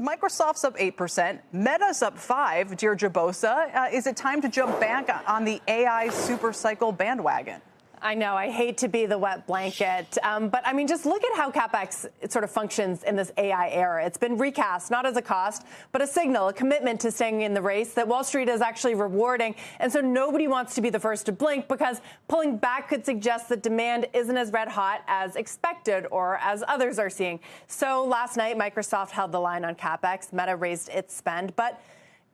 Microsoft's up 8%. Meta's up 5%. Deirdre, Bosa, is it time to jump back on the AI supercycle bandwagon? I know, I hate to be the wet blanket, but I mean, just look at how CapEx sort of functions in this AI era. It's been recast, not as a cost, but a signal, a commitment to staying in the race that Wall Street is actually rewarding. And so nobody wants to be the first to blink, because pulling back could suggest that demand isn't as red hot as expected or as others are seeing. So last night, Microsoft held the line on CapEx. Meta raised its spend, but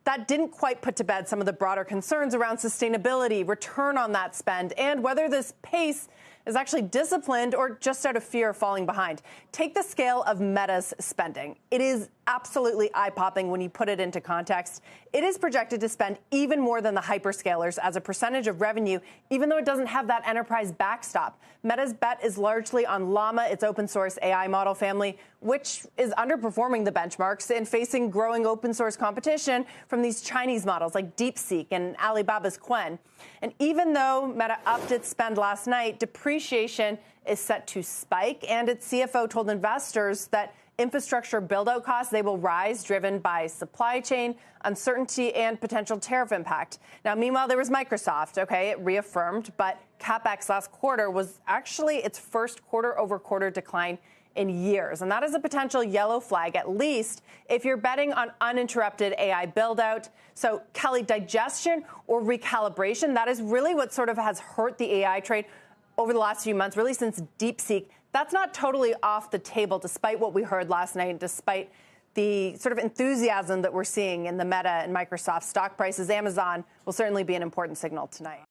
that didn't quite put to bed some of the broader concerns around sustainability, return on that spend, and whether this pace is actually disciplined or just out of fear of falling behind. Take the scale of Meta's spending. It is absolutely eye-popping when you put it into context. It is projected to spend even more than the hyperscalers as a percentage of revenue, even though it doesn't have that enterprise backstop. Meta's bet is largely on Llama, its open-source AI model family, which is underperforming the benchmarks and facing growing open-source competition from these Chinese models like DeepSeek and Alibaba's Qwen. And even though Meta upped its spend last night, depreciation is set to spike, and its CFO told investors that infrastructure build-out costs, they will rise, driven by supply chain uncertainty and potential tariff impact. Now, meanwhile, there was Microsoft, okay, it reaffirmed, but CapEx last quarter was actually its first quarter-over-quarter decline in years. And that is a potential yellow flag, at least if you're betting on uninterrupted AI build-out. So, Kelly, digestion or recalibration, that is really what sort of has hurt the AI trade over the last few months, really since DeepSeek. That's not totally off the table, despite what we heard last night, despite the sort of enthusiasm that we're seeing in the Meta and Microsoft stock prices. Amazon will certainly be an important signal tonight.